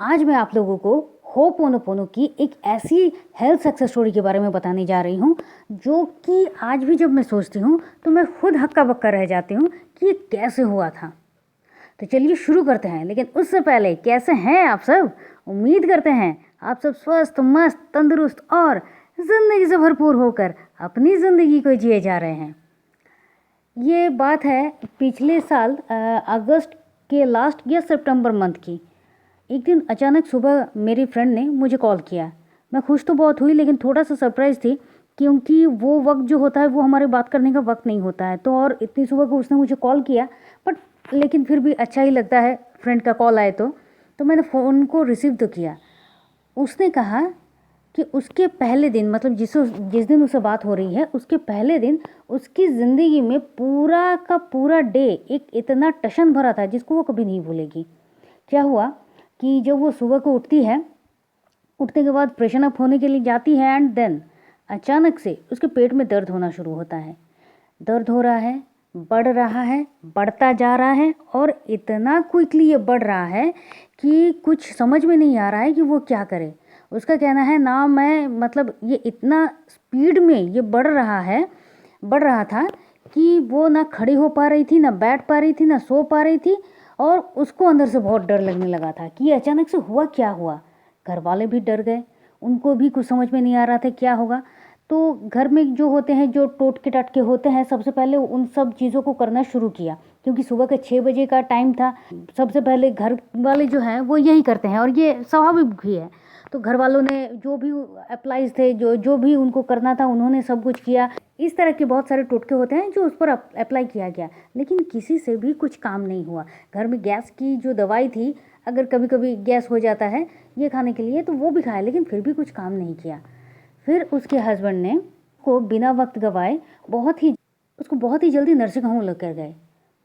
आज मैं आप लोगों को होपोनोपोनो की एक ऐसी हेल्थ सक्सेस स्टोरी के बारे में बताने जा रही हूँ जो कि आज भी जब मैं सोचती हूँ तो मैं खुद हक्का बक्का रह जाती हूँ कि ये कैसे हुआ था। तो चलिए शुरू करते हैं, लेकिन उससे पहले कैसे हैं आप सब। उम्मीद करते हैं आप सब स्वस्थ, मस्त, तंदुरुस्त और ज़िंदगी से भरपूर होकर अपनी ज़िंदगी को जिए जा रहे हैं। ये बात है पिछले साल अगस्त के लास्ट या सितंबर मंथ की। एक दिन अचानक सुबह मेरी फ्रेंड ने मुझे कॉल किया। मैं खुश तो बहुत हुई, लेकिन थोड़ा सा सरप्राइज़ थी, क्योंकि वो वक्त जो होता है वो हमारे बात करने का वक्त नहीं होता है। तो और इतनी सुबह को उसने मुझे कॉल किया, बट लेकिन फिर भी अच्छा ही लगता है फ्रेंड का कॉल आए तो मैंने फ़ोन को रिसीव तो किया। उसने कहा कि उसके पहले दिन, मतलब जिस दिन उससे बात हो रही है उसके पहले दिन उसकी ज़िंदगी में पूरा का पूरा डे एक इतना टशन भरा था जिसको वो कभी नहीं भूलेगी। क्या हुआ कि जब वो सुबह को उठती है, उठने के बाद फ्रेशन अप होने के लिए जाती है, एंड देन अचानक से उसके पेट में दर्द होना शुरू होता है। दर्द हो रहा है, बढ़ रहा है, बढ़ता जा रहा है, और इतना क्विकली ये बढ़ रहा है कि कुछ समझ में नहीं आ रहा है कि वो क्या करे। उसका कहना है ना, मैं मतलब ये इतना स्पीड में ये बढ़ रहा था कि वो ना खड़ी हो पा रही थी, ना बैठ पा रही थी, ना सो पा रही थी, और उसको अंदर से बहुत डर लगने लगा था कि ये अचानक से हुआ क्या हुआ। घर वाले भी डर गए, उनको भी कुछ समझ में नहीं आ रहा था क्या होगा। तो घर में जो होते हैं, जो टोटके टाटके होते हैं, सबसे पहले उन सब चीज़ों को करना शुरू किया, क्योंकि सुबह के 6 बजे का टाइम था। सबसे पहले घर वाले जो हैं वो यही करते हैं, और ये स्वाभाविक भी है। तो घर वालों ने जो भी अप्लाइज थे, जो जो भी उनको करना था, उन्होंने सब कुछ किया। इस तरह के बहुत सारे टोटके होते हैं जो उस पर अप्लाई किया गया, लेकिन किसी से भी कुछ काम नहीं हुआ। घर में गैस की जो दवाई थी, अगर कभी कभी गैस हो जाता है ये खाने के लिए, तो वो भी खाया, लेकिन फिर भी कुछ काम नहीं किया। फिर उसके हस्बैंड ने को बिना वक्त गवाए उसको बहुत ही जल्दी नर्सिंग होम लेकर गए।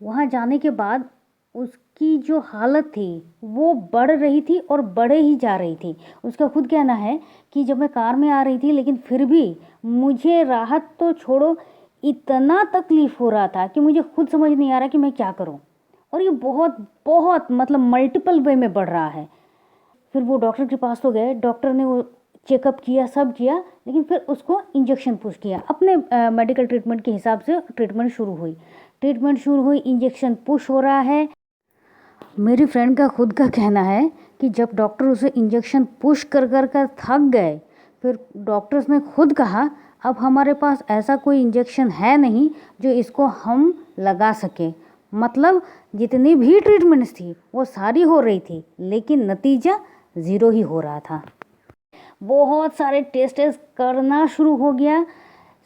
वहाँ जाने के बाद उसकी जो हालत थी वो बढ़ रही थी और बढ़े ही जा रही थी। उसका खुद कहना है कि जब मैं कार में आ रही थी, लेकिन फिर भी मुझे राहत तो छोड़ो, इतना तकलीफ़ हो रहा था कि मुझे खुद समझ नहीं आ रहा कि मैं क्या करूं। और ये बहुत बहुत मतलब मल्टीपल वे में बढ़ रहा है। फिर वो डॉक्टर के पास तो गए, डॉक्टर ने वो चेकअप किया, सब किया, लेकिन फिर उसको इंजेक्शन पुश किया। अपने मेडिकल ट्रीटमेंट के हिसाब से ट्रीटमेंट शुरू हुई, इंजेक्शन पुश हो रहा है। मेरी फ्रेंड का खुद का कहना है कि जब डॉक्टर उसे इंजेक्शन पुश कर थक गए, फिर डॉक्टर्स ने खुद कहा अब हमारे पास ऐसा कोई इंजेक्शन है नहीं जो इसको हम लगा सकें। मतलब जितनी भी ट्रीटमेंट्स थी वो सारी हो रही थी, लेकिन नतीजा ज़ीरो ही हो रहा था। बहुत सारे टेस्ट करना शुरू हो गया,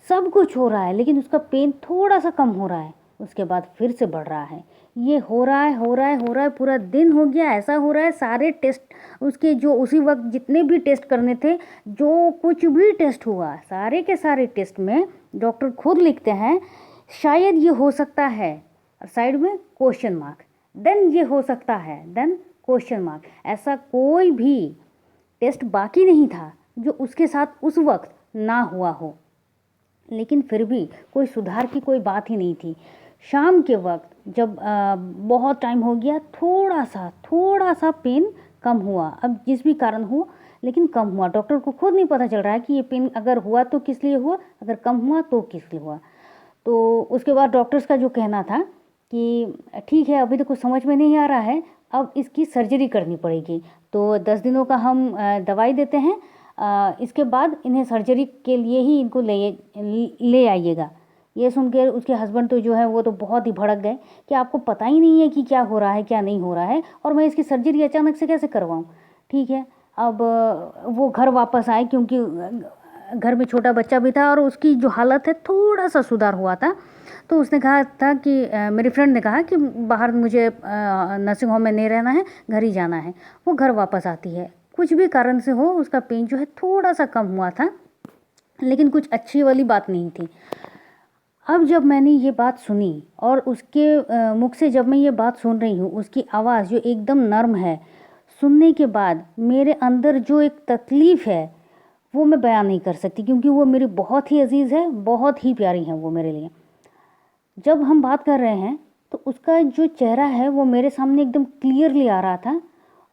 सब कुछ हो रहा है, लेकिन उसका पेन थोड़ा सा कम हो रहा है, उसके बाद फिर से बढ़ रहा है। ये हो रहा है, पूरा दिन हो गया ऐसा हो रहा है। सारे टेस्ट उसके जो उसी वक्त जितने भी टेस्ट करने थे, जो कुछ भी टेस्ट हुआ, सारे के सारे टेस्ट में डॉक्टर खुद लिखते हैं शायद ये हो सकता है, साइड में क्वेश्चन मार्क, देन ये हो सकता है, देन क्वेश्चन मार्क। ऐसा कोई भी टेस्ट बाकी नहीं था जो उसके साथ उस वक्त ना हुआ हो, लेकिन फिर भी कोई सुधार की कोई बात ही नहीं थी। शाम के वक्त जब बहुत टाइम हो गया, थोड़ा सा पेन कम हुआ, अब जिस भी कारण हो, लेकिन कम हुआ। डॉक्टर को खुद नहीं पता चल रहा है कि ये पेन अगर हुआ तो किस लिए हुआ, अगर कम हुआ तो किस लिए हुआ। तो उसके बाद डॉक्टर्स का जो कहना था कि ठीक है, अभी तो कुछ समझ में नहीं आ रहा है, अब इसकी सर्जरी करनी पड़ेगी। तो 10 दिनों का हम दवाई देते हैं, इसके बाद इन्हें सर्जरी के लिए ही इनको ले आइएगा। ये सुन के उसके हस्बैंड तो जो है वो तो बहुत ही भड़क गए कि आपको पता ही नहीं है कि क्या हो रहा है क्या नहीं हो रहा है, और मैं इसकी सर्जरी अचानक से कैसे करवाऊँ। ठीक है, अब वो घर वापस आए, क्योंकि घर में छोटा बच्चा भी था और उसकी जो हालत है थोड़ा सा सुधार हुआ था। तो उसने कहा था कि मेरी फ्रेंड ने कहा कि बाहर मुझे नर्सिंग होम में नहीं रहना है, घर ही जाना है। वो घर वापस आती है, कुछ भी कारण से हो उसका पेन जो है थोड़ा सा कम हुआ था, लेकिन कुछ अच्छी वाली बात नहीं थी। अब जब मैंने ये बात सुनी, और उसके मुख से जब मैं ये बात सुन रही हूँ, उसकी आवाज़ जो एकदम नर्म है, सुनने के बाद मेरे अंदर जो एक तकलीफ़ है वो मैं बयान नहीं कर सकती, क्योंकि वो मेरी बहुत ही अजीज़ है, बहुत ही प्यारी है वो मेरे लिए। जब हम बात कर रहे हैं तो उसका जो चेहरा है वो मेरे सामने एकदम क्लियरली आ रहा था,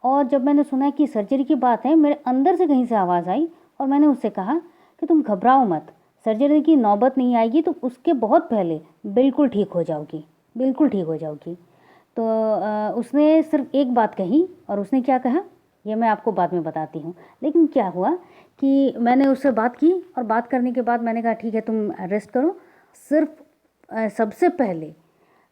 और जब मैंने सुना कि सर्जरी की बात है, मेरे अंदर से कहीं से आवाज़ आई और मैंने उससे कहा कि तुम घबराओ मत, सर्जरी की नौबत नहीं आएगी, तो उसके बहुत पहले बिल्कुल ठीक हो जाओगी, बिल्कुल ठीक हो जाओगी। तो उसने सिर्फ एक बात कही, और उसने क्या कहा ये मैं आपको बाद में बताती हूँ। लेकिन क्या हुआ कि मैंने उससे बात की, और बात करने के बाद मैंने कहा ठीक है तुम रेस्ट करो। सिर्फ सबसे पहले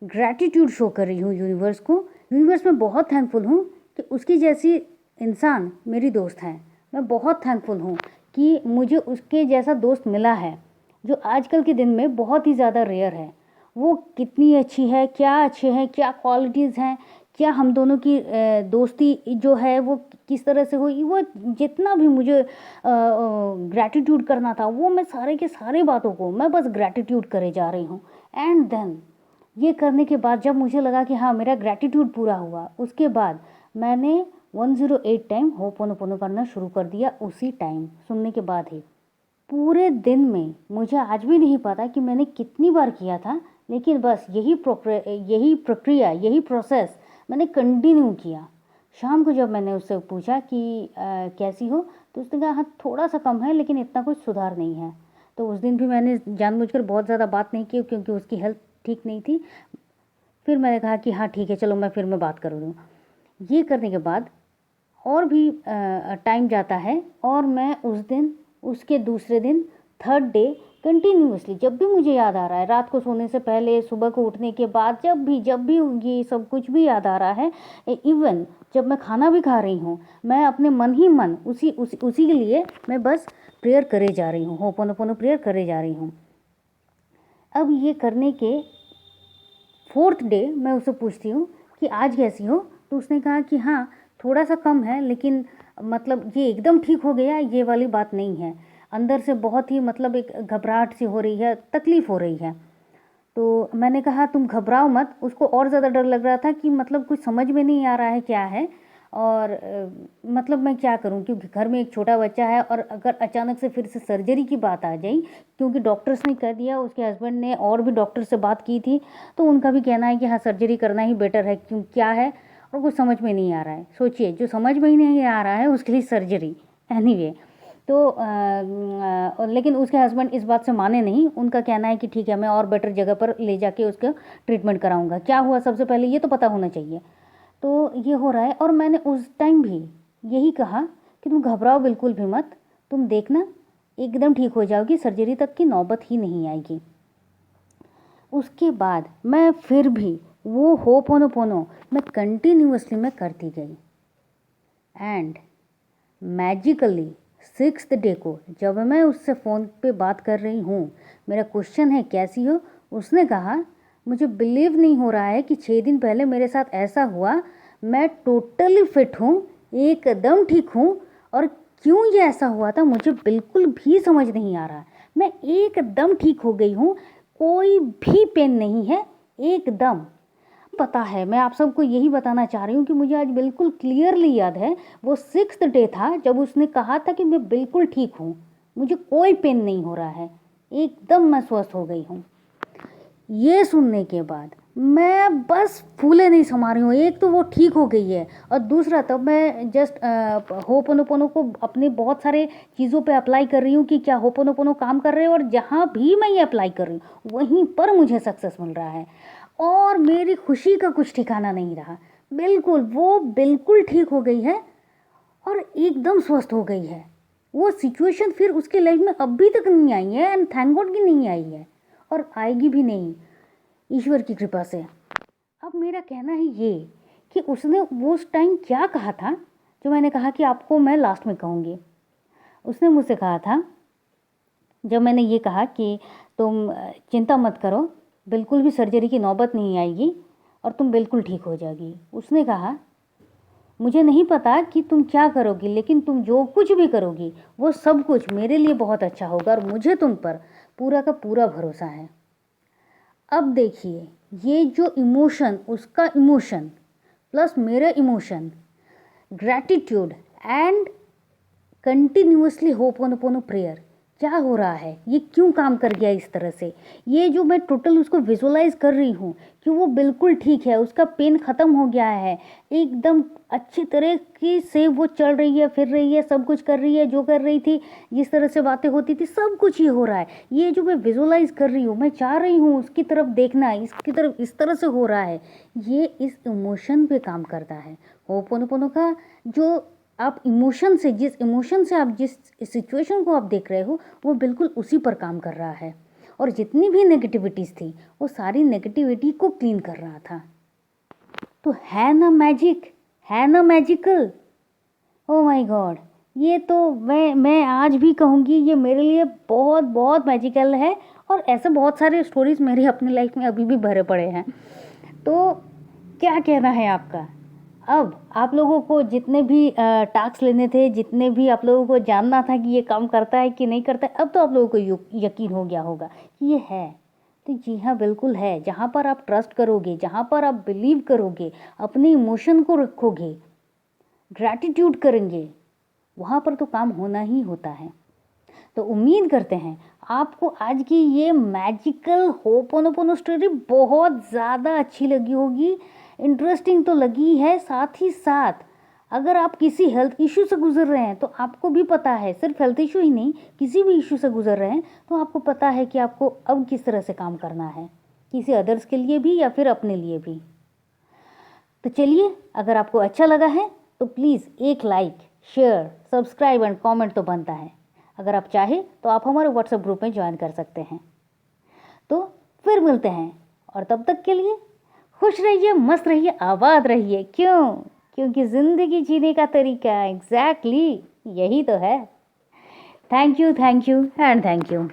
ग्रैटिट्यूड शो कर रही हूँ यूनिवर्स को। यूनिवर्स में बहुत थैंकफुल हूँ कि उसकी जैसी इंसान मेरी दोस्त है। मैं बहुत थैंकफुल हूँ कि मुझे उसके जैसा दोस्त मिला है, जो आजकल के दिन में बहुत ही ज़्यादा रेयर है। वो कितनी अच्छी है, क्या अच्छे हैं, क्या क्वालिटीज़ हैं, क्या हम दोनों की दोस्ती जो है वो किस तरह से हुई, वो जितना भी मुझे ग्रैटिट्यूड करना था, वो मैं सारे के सारे बातों को मैं बस ग्रैटिट्यूड करे जा रही हूँ। एंड देन ये करने के बाद जब मुझे लगा कि हाँ मेरा ग्रैटिट्यूड पूरा हुआ, उसके बाद मैंने 108 टाइम होपोनोपोनो करना शुरू कर दिया। उसी टाइम सुनने के बाद ही पूरे दिन में मुझे आज भी नहीं पता कि मैंने कितनी बार किया था, लेकिन बस यही प्रक्रिया यही प्रोसेस मैंने कंटिन्यू किया। शाम को जब मैंने उससे पूछा कि कैसी हो, तो उसने कहा हाँ थोड़ा सा कम है, लेकिन इतना कुछ सुधार नहीं है। तो उस दिन भी मैंने जानबूझकर बहुत ज़्यादा बात नहीं की, क्योंकि उसकी हेल्थ ठीक नहीं थी। फिर मैंने कहा कि हाँ ठीक है चलो मैं बात कर लूँ। ये करने के बाद और भी टाइम जाता है, और मैं उस दिन, उसके दूसरे दिन, थर्ड डे कंटिन्यूअसली जब भी मुझे याद आ रहा है, रात को सोने से पहले, सुबह को उठने के बाद, जब भी ये सब कुछ भी याद आ रहा है, इवन जब मैं खाना भी खा रही हूँ, मैं अपने मन ही मन उसी के लिए मैं बस प्रेयर करे जा रही हूँ, होपोनोपोनो प्रेयर करे जा रही हूँ। अब ये करने के फोर्थ डे मैं उससे पूछती हूँ कि आज कैसी हो, तो उसने कहा कि हाँ थोड़ा सा कम है, लेकिन मतलब ये एकदम ठीक हो गया ये वाली बात नहीं है। अंदर से बहुत ही मतलब एक घबराहट सी हो रही है, तकलीफ़ हो रही है। तो मैंने कहा तुम घबराओ मत। उसको और ज़्यादा डर लग रहा था कि मतलब कुछ समझ में नहीं आ रहा है क्या है, और मतलब मैं क्या करूं, क्योंकि घर में एक छोटा बच्चा है, और अगर अचानक से फिर से सर्जरी की बात आ जाए, क्योंकि डॉक्टर्स ने कह दिया, उसके हस्बैंड ने और भी डॉक्टर से बात की थी, तो उनका भी कहना है कि हाँ सर्जरी करना ही बेटर है, क्यों क्या है, और कुछ समझ में नहीं आ रहा है। सोचिए जो समझ में ही नहीं आ रहा है उसके लिए सर्जरी। एनीवे तो लेकिन उसके हस्बैंड इस बात से माने नहीं। उनका कहना है कि ठीक है मैं और बेटर जगह पर ले जाके उसका ट्रीटमेंट कराऊंगा। क्या हुआ सबसे पहले ये तो पता होना चाहिए। तो ये हो रहा है, और मैंने उस टाइम भी यही कहा कि तुम घबराओ बिल्कुल भी मत, तुम देखना एकदम ठीक हो जाओगी, सर्जरी तक की नौबत ही नहीं आएगी। उसके बाद मैं फिर भी वो होपोनोपोनो मैं कंटिन्यूअसली मैं करती गई। एंड मैजिकली 6th डे को जब मैं उससे फ़ोन पे बात कर रही हूँ, मेरा क्वेश्चन है कैसी हो, उसने कहा मुझे बिलीव नहीं हो रहा है कि 6 दिन पहले मेरे साथ ऐसा हुआ, मैं टोटली फिट हूँ, एकदम ठीक हूँ, और क्यों ये ऐसा हुआ था मुझे बिल्कुल भी समझ नहीं आ रहा। मैं एकदम ठीक हो गई हूँ, कोई भी पेन नहीं है, एकदम पता है। मैं आप सबको यही बताना चाह रही हूँ कि मुझे आज बिल्कुल क्लियरली याद है, वो 6th डे था जब उसने कहा था कि मैं बिल्कुल ठीक हूँ, मुझे कोई पेन नहीं हो रहा है, एकदम मैं स्वस्थ हो गई हूँ। ये सुनने के बाद मैं बस फूले नहीं समा रही हूँ। एक तो वो ठीक हो गई है, और दूसरा तब मैं जस्ट होपोनोपोनो को अपने बहुत सारे चीज़ों पे अप्लाई कर रही हूँ कि क्या होपोनोपोनो काम कर रहे हैं, और जहाँ भी मैं ये अप्लाई कर रही हूँ वहीं पर मुझे सक्सेस मिल रहा है, और मेरी खुशी का कुछ ठिकाना नहीं रहा। बिल्कुल वो बिल्कुल ठीक हो गई है और एकदम स्वस्थ हो गई है। वो सिचुएशन फिर उसके लाइफ में अभी तक नहीं आई है, एंड थैंक गॉड कि नहीं आई है, और आएगी भी नहीं ईश्वर की कृपा से। अब मेरा कहना है ये कि उसने वो उस टाइम क्या कहा था, जो मैंने कहा कि आपको मैं लास्ट में कहूँगी। उसने मुझसे कहा था, जब मैंने ये कहा कि तुम चिंता मत करो, बिल्कुल भी सर्जरी की नौबत नहीं आएगी और तुम बिल्कुल ठीक हो जाओगी, उसने कहा मुझे नहीं पता कि तुम क्या करोगी, लेकिन तुम जो कुछ भी करोगी वो सब कुछ मेरे लिए बहुत अच्छा होगा, और मुझे तुम पर पूरा का पूरा भरोसा है। अब देखिए ये जो इमोशन, उसका इमोशन प्लस मेरा emotion, gratitude and continuously ho'oponopono prayer, क्या हो रहा है, ये क्यों काम कर गया इस तरह से। ये जो मैं टोटल उसको विजुअलाइज कर रही हूँ कि वो बिल्कुल ठीक है, उसका पेन ख़त्म हो गया है, एकदम अच्छी तरीके से वो चल रही है, फिर रही है, सब कुछ कर रही है, जो कर रही थी, जिस तरह से बातें होती थी, सब कुछ ये हो रहा है। ये जो मैं विजुअलाइज कर रही हूँ, मैं चाह रही हूँ उसकी तरफ देखना, इसकी तरफ इस तरह से हो रहा है, ये इस इमोशन पे काम करता है। होपोनोपोनो का जो आप इमोशन से, जिस इमोशन से आप जिस सिचुएशन को आप देख रहे हो, वो बिल्कुल उसी पर काम कर रहा है। और जितनी भी नेगेटिविटीज़ थी, वो सारी नेगेटिविटी को क्लीन कर रहा था। तो है ना मैजिक, है ना मैजिकल। ओ माय गॉड, ये तो मैं आज भी कहूँगी ये मेरे लिए बहुत बहुत मैजिकल है। और ऐसे बहुत सारे स्टोरीज मेरी अपनी लाइफ में अभी भी भरे पड़े हैं। तो क्या कहना है आपका। अब आप लोगों को जितने भी टास्क लेने थे, जितने भी आप लोगों को जानना था कि ये काम करता है कि नहीं करता है, अब तो आप लोगों को यकीन हो गया होगा कि ये है। तो जी हाँ, बिल्कुल है। जहाँ पर आप ट्रस्ट करोगे, जहाँ पर आप बिलीव करोगे, अपने इमोशन को रखोगे, ग्रैटिट्यूड करेंगे, वहाँ पर तो काम होना ही होता है। तो उम्मीद करते हैं आपको आज की ये मैजिकल होपोनोपोनो स्टोरी बहुत ज़्यादा अच्छी लगी होगी, इंटरेस्टिंग तो लगी है। साथ ही साथ अगर आप किसी हेल्थ इशू से गुजर रहे हैं तो आपको भी पता है, सिर्फ हेल्थ इशू ही नहीं, किसी भी इशू से गुजर रहे हैं तो आपको पता है कि आपको अब किस तरह से काम करना है, किसी अदर्स के लिए भी या फिर अपने लिए भी। तो चलिए, अगर आपको अच्छा लगा है तो प्लीज़ एक like, share, subscribe and comment तो बनता है। अगर आप चाहें तो आप हमारे व्हाट्सएप ग्रुप में ज्वाइन कर सकते हैं। तो फिर मिलते हैं, और तब तक के लिए खुश रहिए, मस्त रहिए, आबाद रहिए। क्यों? क्योंकि ज़िंदगी जीने का तरीका एग्जैक्टली यही तो है। Thank you and thank you.